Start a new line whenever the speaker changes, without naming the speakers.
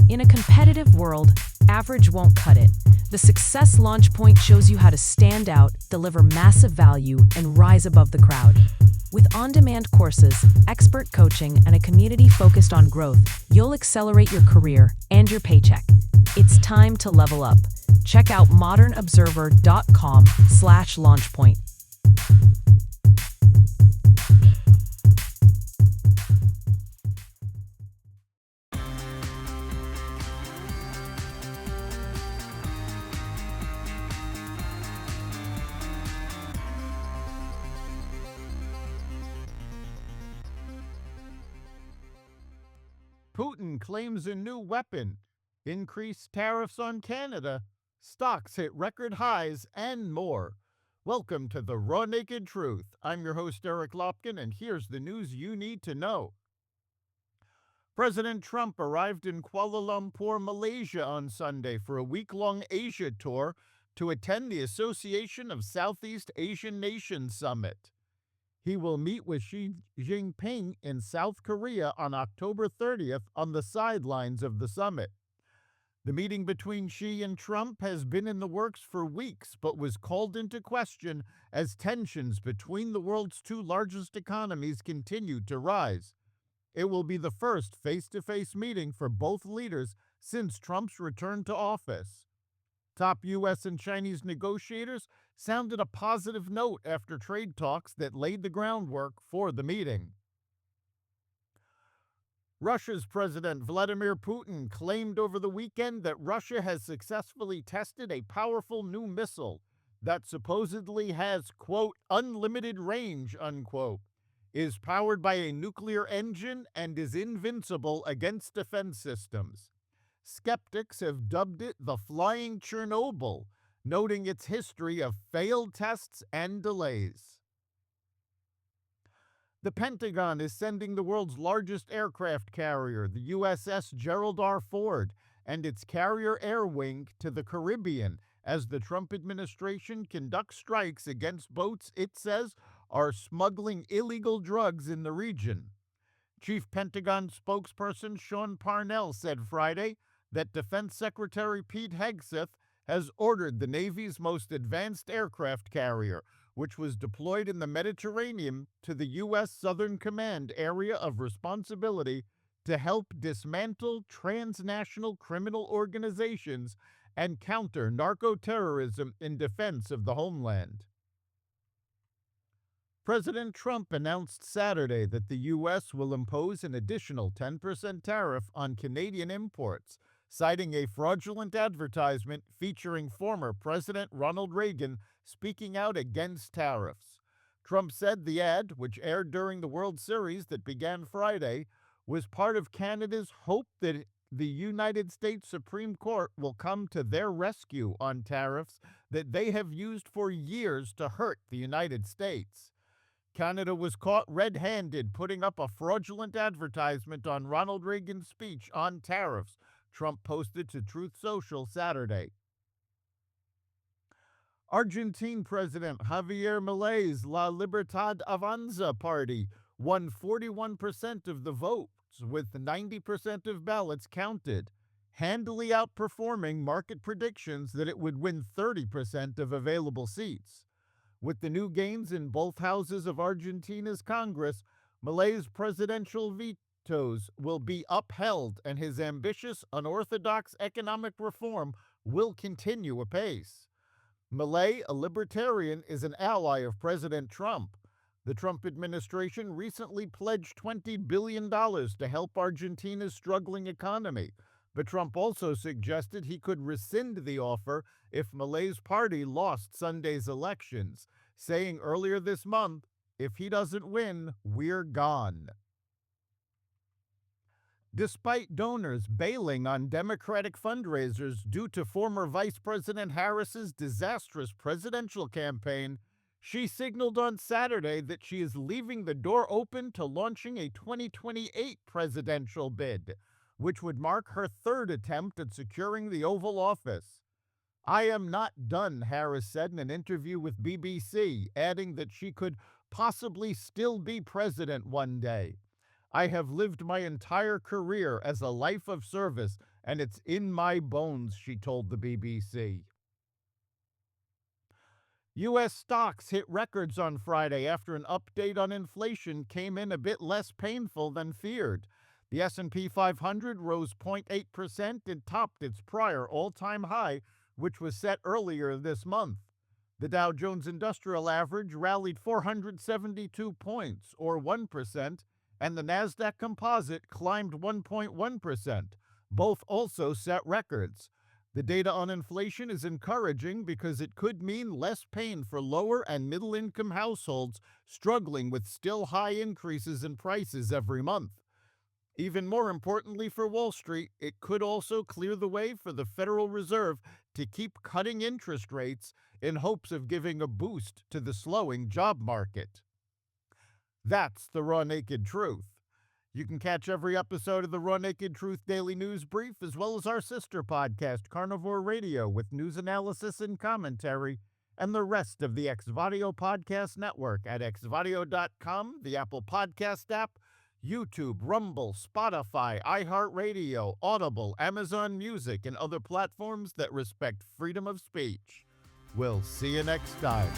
In a competitive world, average won't cut it. The Success Launch Point shows you how to stand out, deliver massive value, and rise above the crowd. With on-demand courses, expert coaching, and a community focused on growth, you'll accelerate your career and your paycheck. It's time to level up. Check out modernobserver.com/launchpoint.
Putin claims a new weapon, increased tariffs on Canada, stocks hit record highs, and more. Welcome to the Raw Naked Truth. I'm your host, Eric Lopkin, and here's the news you need to know. President Trump arrived in Kuala Lumpur, Malaysia on Sunday for a week-long Asia tour to attend the Association of Southeast Asian Nations Summit. He will meet with Xi Jinping in South Korea on October 30th on the sidelines of the summit. The meeting between Xi and Trump has been in the works for weeks, but was called into question as tensions between the world's two largest economies continued to rise. It will be the first face-to-face meeting for both leaders since Trump's return to office. Top U.S. and Chinese negotiators sounded a positive note after trade talks that laid the groundwork for the meeting. Russia's President Vladimir Putin claimed over the weekend that Russia has successfully tested a powerful new missile that supposedly has, quote, unlimited range, unquote, is powered by a nuclear engine, and is invincible against defense systems. Skeptics have dubbed it the Flying Chernobyl, noting its history of failed tests and delays. The Pentagon is sending the world's largest aircraft carrier, the USS Gerald R. Ford, and its Carrier Air Wing to the Caribbean as the Trump administration conducts strikes against boats it says are smuggling illegal drugs in the region. Chief Pentagon spokesperson Sean Parnell said Friday that Defense Secretary Pete Hegseth has ordered the Navy's most advanced aircraft carrier, which was deployed in the Mediterranean, to the U.S. Southern Command area of responsibility to help dismantle transnational criminal organizations and counter narco-terrorism in defense of the homeland. President Trump announced Saturday that the U.S. will impose an additional 10% tariff on Canadian imports, citing a fraudulent advertisement featuring former President Ronald Reagan speaking out against tariffs. Trump said the ad, which aired during the World Series that began Friday, was part of Canada's hope that the United States Supreme Court will come to their rescue on tariffs that they have used for years to hurt the United States. Canada was caught red-handed putting up a fraudulent advertisement on Ronald Reagan's speech on tariffs, Trump posted to Truth Social Saturday. Argentine President Javier Milei's La Libertad Avanza party won 41% of the votes, with 90% of ballots counted, handily outperforming market predictions that it would win 30% of available seats. With the new gains in both houses of Argentina's Congress, Milei's presidential vetoes will be upheld, and his ambitious, unorthodox economic reform will continue apace. Milei, a libertarian, is an ally of President Trump. The Trump administration recently pledged $20 billion to help Argentina's struggling economy, but Trump also suggested he could rescind the offer if Milei's party lost Sunday's elections, saying earlier this month, "If he doesn't win, we're gone." Despite donors bailing on Democratic fundraisers due to former Vice President Harris's disastrous presidential campaign, she signaled on Saturday that she is leaving the door open to launching a 2028 presidential bid, which would mark her third attempt at securing the Oval Office. "I am not done," Harris said in an interview with BBC, adding that she could possibly still be president one day. "I have lived my entire career as a life of service and it's in my bones, she told the BBC. U.S. stocks hit records on Friday after an update on inflation came in a bit less painful than feared. The S&P 500 rose 0.8% and topped its prior all-time high, which was set earlier this month. The Dow Jones Industrial Average rallied 472 points, or 1%, and the Nasdaq Composite climbed 1.1%. Both also set records. The data on inflation is encouraging because it could mean less pain for lower and middle-income households struggling with still high increases in prices every month. Even more importantly for Wall Street, it could also clear the way for the Federal Reserve to keep cutting interest rates in hopes of giving a boost to the slowing job market. That's the Raw Naked Truth. You can catch every episode of the Raw Naked Truth Daily News Brief, as well as our sister podcast, Carnivore Radio, with news analysis and commentary, and the rest of the Xvadio Podcast Network at xvadio.com, the Apple Podcast app, YouTube, Rumble, Spotify, iHeartRadio, Audible, Amazon Music, and other platforms that respect freedom of speech. We'll see you next time.